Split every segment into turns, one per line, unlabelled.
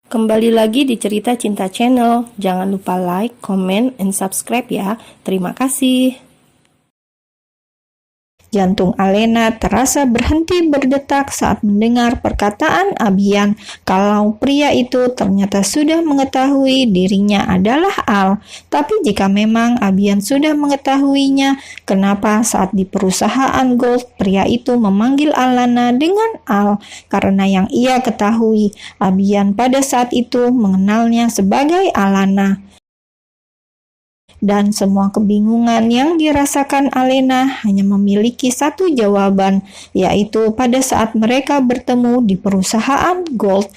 Kembali lagi di Cerita Cinta Channel. Jangan lupa like, comment, and subscribe ya. Terima kasih. Jantung Alena terasa berhenti berdetak saat mendengar perkataan Abian kalau pria itu ternyata sudah mengetahui dirinya adalah Al. Tapi jika memang Abian sudah mengetahuinya, kenapa saat di perusahaan Gold pria itu memanggil Alana dengan Al? Karena yang ia ketahui, Abian pada saat itu mengenalnya sebagai Alana. Dan semua kebingungan yang dirasakan Alena hanya memiliki satu jawaban, yaitu pada saat mereka bertemu di perusahaan Gold.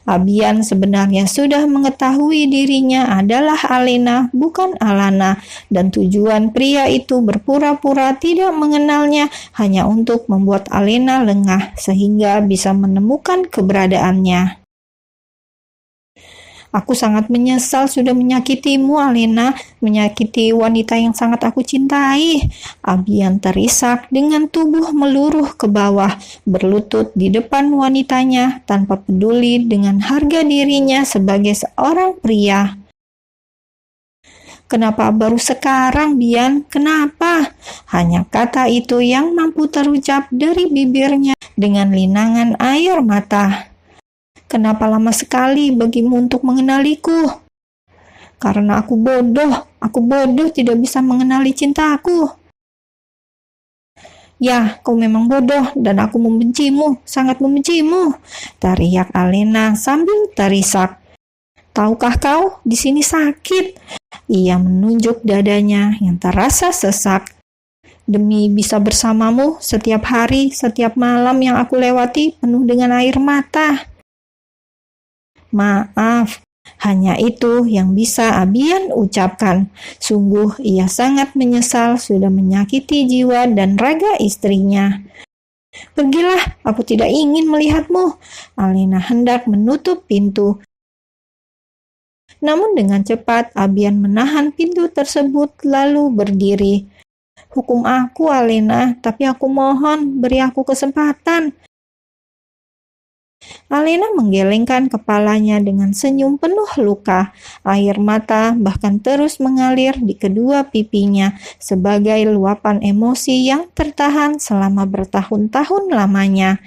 Abian sebenarnya sudah mengetahui dirinya adalah Alena, bukan Alana, dan tujuan pria itu berpura-pura tidak mengenalnya hanya untuk membuat Alena lengah sehingga bisa menemukan keberadaannya. Aku sangat menyesal sudah menyakitimu, Alena, menyakiti wanita yang sangat aku cintai. Abian terisak dengan tubuh meluruh ke bawah, berlutut di depan wanitanya tanpa peduli dengan harga dirinya sebagai seorang pria. Kenapa baru sekarang, Bian? Kenapa? Hanya kata itu yang mampu terucap dari bibirnya dengan linangan air mata. Kenapa lama sekali bagimu untuk mengenaliku? Karena aku bodoh tidak bisa mengenali cintaku. Ya, kau memang bodoh dan aku membencimu, sangat membencimu, teriak Alena sambil terisak. Tahukah kau, di sini sakit. Ia menunjuk dadanya yang terasa sesak. Demi bisa bersamamu setiap hari, setiap malam yang aku lewati penuh dengan air mata. Maaf, hanya itu yang bisa Abian ucapkan. Sungguh ia sangat menyesal sudah menyakiti jiwa dan raga istrinya. Pergilah, aku tidak ingin melihatmu. Alena hendak menutup pintu. Namun dengan cepat Abian menahan pintu tersebut lalu berdiri. Hukum aku, Alena, tapi aku mohon beri aku kesempatan. Alena menggelengkan kepalanya dengan senyum penuh luka. Air mata bahkan terus mengalir di kedua pipinya sebagai luapan emosi yang tertahan selama bertahun-tahun lamanya.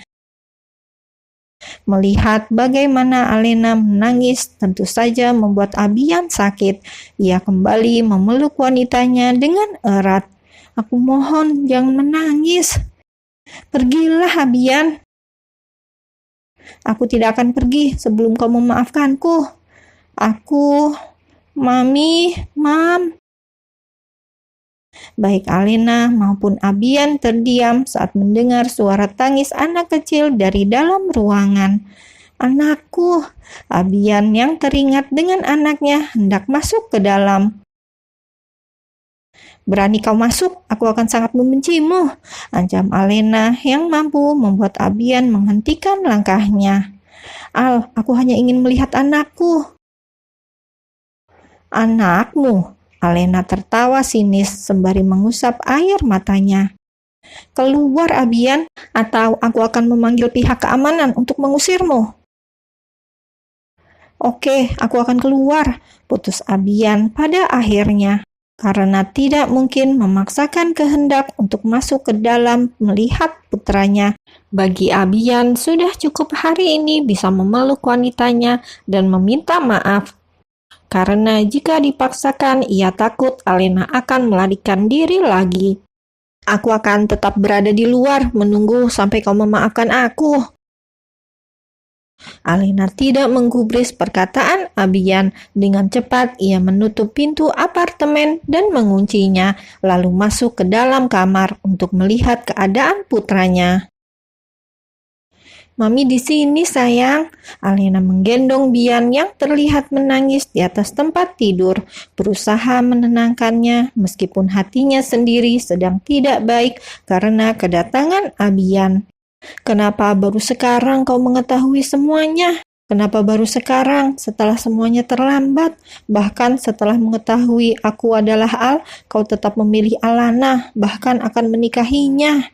Melihat bagaimana Alena menangis tentu saja membuat Abian sakit. Ia kembali memeluk wanitanya dengan erat. Aku mohon jangan menangis. Pergilah, Abian. Aku tidak akan pergi sebelum kau memaafkanku. Mami, Mam. Baik Alena maupun Abian terdiam saat mendengar suara tangis anak kecil dari dalam ruangan. Anakku, Abian yang teringat dengan anaknya hendak masuk ke dalam. Berani kau masuk, aku akan sangat membencimu, ancam Alena yang mampu membuat Abian menghentikan langkahnya. Al, aku hanya ingin melihat anakku. Anakmu? Alena tertawa sinis sembari mengusap air matanya. Keluar, Abian, atau aku akan memanggil pihak keamanan untuk mengusirmu. Oke, aku akan keluar, putus Abian pada akhirnya. Karena tidak mungkin memaksakan kehendak untuk masuk ke dalam melihat putranya. Bagi Abian, sudah cukup hari ini bisa memeluk wanitanya dan meminta maaf. Karena jika dipaksakan, ia takut Alena akan melarikan diri lagi. Aku akan tetap berada di luar menunggu sampai kau memaafkan aku. Alena tidak menggubris perkataan Abian. Dengan cepat ia menutup pintu apartemen dan menguncinya, lalu masuk ke dalam kamar untuk melihat keadaan putranya. Mami di sini, sayang. Alena menggendong Bian yang terlihat menangis di atas tempat tidur, berusaha menenangkannya meskipun hatinya sendiri sedang tidak baik karena kedatangan Abian. Kenapa baru sekarang kau mengetahui semuanya? Kenapa baru sekarang setelah semuanya terlambat? Bahkan setelah mengetahui aku adalah Al, kau tetap memilih Alana, bahkan akan menikahinya.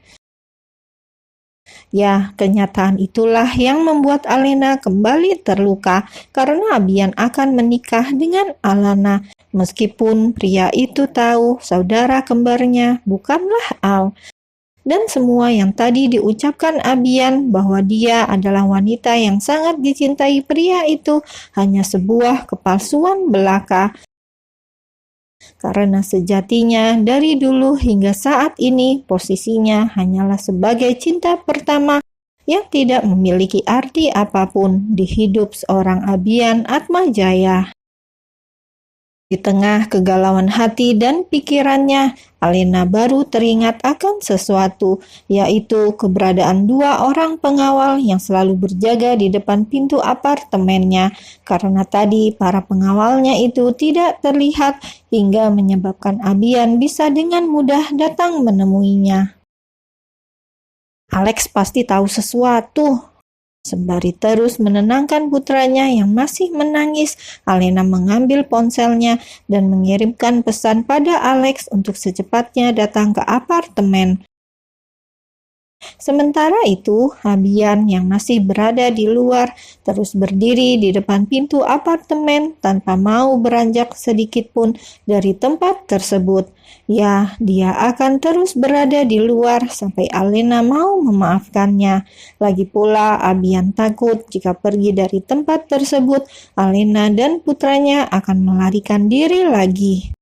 Ya, kenyataan itulah yang membuat Alena kembali terluka karena Abian akan menikah dengan Alana. Meskipun pria itu tahu saudara kembarnya bukanlah Al. Dan semua yang tadi diucapkan Abian bahwa dia adalah wanita yang sangat dicintai pria itu hanya sebuah kepalsuan belaka. Karena sejatinya dari dulu hingga saat ini posisinya hanyalah sebagai cinta pertama yang tidak memiliki arti apapun di hidup seorang Abian Atmajaya. Di tengah kegalauan hati dan pikirannya, Alena baru teringat akan sesuatu, yaitu keberadaan dua orang pengawal yang selalu berjaga di depan pintu apartemennya, karena tadi para pengawalnya itu tidak terlihat hingga menyebabkan Abian bisa dengan mudah datang menemuinya. Alex pasti tahu sesuatu. Sembari terus menenangkan putranya yang masih menangis, Alena mengambil ponselnya dan mengirimkan pesan pada Alex untuk secepatnya datang ke apartemen. Sementara itu, Abian yang masih berada di luar terus berdiri di depan pintu apartemen tanpa mau beranjak sedikit pun dari tempat tersebut. Ya, dia akan terus berada di luar sampai Alena mau memaafkannya. Lagi pula, Abian takut jika pergi dari tempat tersebut, Alena dan putranya akan melarikan diri lagi.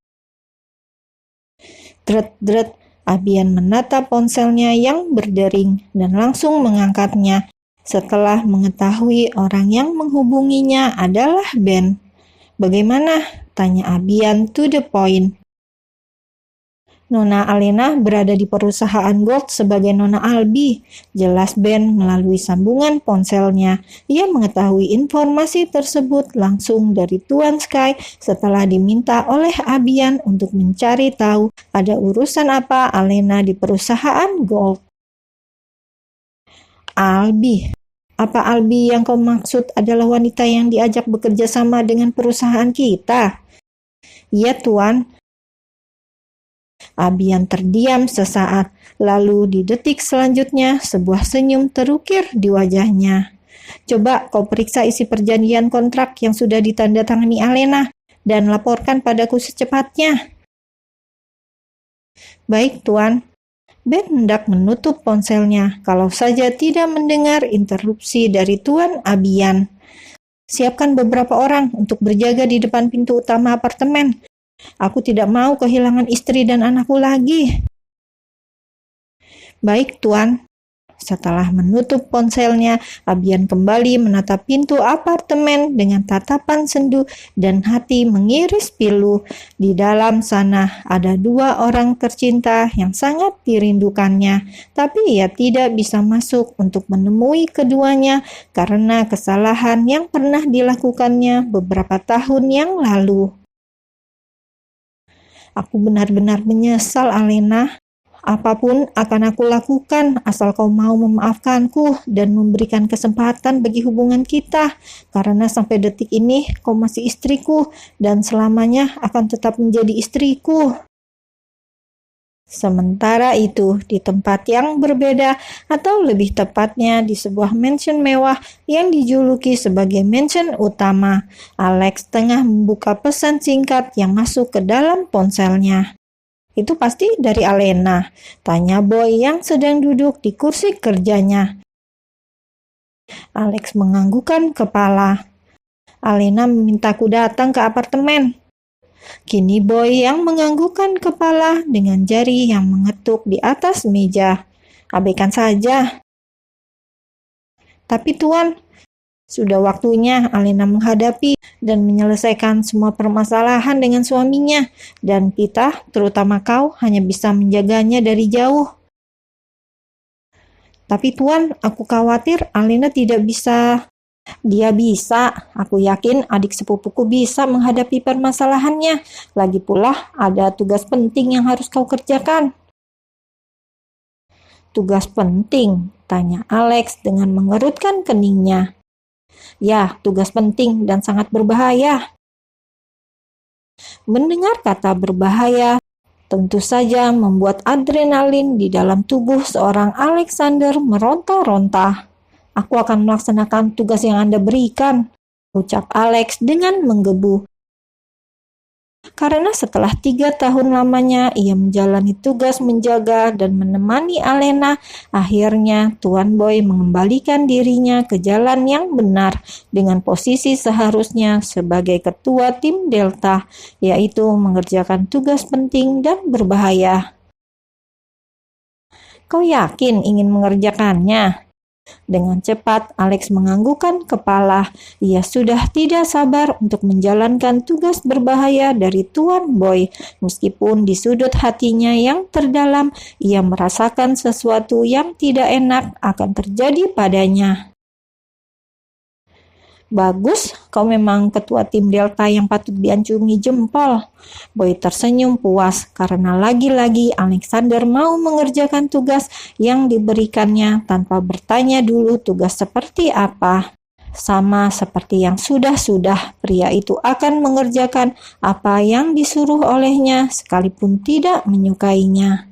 Dret-dret, Abian menatap ponselnya yang berdering dan langsung mengangkatnya setelah mengetahui orang yang menghubunginya adalah Ben. "Bagaimana?" tanya Abian to the point. "Nona Alena berada di perusahaan Gold sebagai Nona Albi," jelas Ben melalui sambungan ponselnya. Ia mengetahui informasi tersebut langsung dari Tuan Sky setelah diminta oleh Abian untuk mencari tahu ada urusan apa Alena di perusahaan Gold. "Albi? Apa Albi yang kau maksud adalah wanita yang diajak bekerja sama dengan perusahaan kita?" "Iya, Tuan." Abian terdiam sesaat, lalu di detik selanjutnya sebuah senyum terukir di wajahnya. "Coba kau periksa isi perjanjian kontrak yang sudah ditandatangani Alena dan laporkan padaku secepatnya." "Baik, Tuan." Ben hendak menutup ponselnya kalau saja tidak mendengar interupsi dari Tuan Abian. "Siapkan beberapa orang untuk berjaga di depan pintu utama apartemen. Aku tidak mau kehilangan istri dan anakku lagi." "Baik, Tuan." Setelah menutup ponselnya, Abian kembali menatap pintu apartemen dengan tatapan sendu dan hati mengiris pilu. Di dalam sana ada dua orang tercinta yang sangat dirindukannya, tapi ia tidak bisa masuk untuk menemui keduanya karena kesalahan yang pernah dilakukannya beberapa tahun yang lalu. "Aku benar-benar menyesal, Alena. Apapun akan aku lakukan asal kau mau memaafkanku dan memberikan kesempatan bagi hubungan kita, karena sampai detik ini kau masih istriku dan selamanya akan tetap menjadi istriku." Sementara itu, di tempat yang berbeda, atau lebih tepatnya di sebuah mansion mewah yang dijuluki sebagai mansion utama, Alex tengah membuka pesan singkat yang masuk ke dalam ponselnya. "Itu pasti dari Alena?" tanya Boy yang sedang duduk di kursi kerjanya. Alex menganggukkan kepala. "Alena memintaku datang ke apartemen." Kini Boy yang menganggukkan kepala dengan jari yang mengetuk di atas meja. "Abaikan saja." "Tapi Tuan, sudah waktunya Alena menghadapi dan menyelesaikan semua permasalahan dengan suaminya, dan kita, terutama kau, hanya bisa menjaganya dari jauh." "Tapi Tuan, aku khawatir Alena tidak bisa." "Dia bisa. Aku yakin adik sepupuku bisa menghadapi permasalahannya. Lagi pula ada tugas penting yang harus kau kerjakan." "Tugas penting?" tanya Alex dengan mengerutkan keningnya. "Ya, tugas penting dan sangat berbahaya." Mendengar kata berbahaya, tentu saja membuat adrenalin di dalam tubuh seorang Alexander meronta-ronta. "Aku akan melaksanakan tugas yang Anda berikan," ucap Alex dengan menggebu. Karena setelah 3 tahun lamanya ia menjalani tugas menjaga dan menemani Alena, akhirnya Tuan Boy mengembalikan dirinya ke jalan yang benar dengan posisi seharusnya sebagai ketua tim Delta, yaitu mengerjakan tugas penting dan berbahaya. "Kau yakin ingin mengerjakannya?" Dengan cepat, Alex menganggukkan kepala. Ia sudah tidak sabar untuk menjalankan tugas berbahaya dari Tuan Boy. Meskipun di sudut hatinya yang terdalam, ia merasakan sesuatu yang tidak enak akan terjadi padanya. "Bagus, kau memang ketua tim Delta yang patut diacungi jempol." Boy tersenyum puas karena lagi-lagi Alexander mau mengerjakan tugas yang diberikannya tanpa bertanya dulu tugas seperti apa. Sama seperti yang sudah-sudah, pria itu akan mengerjakan apa yang disuruh olehnya sekalipun tidak menyukainya.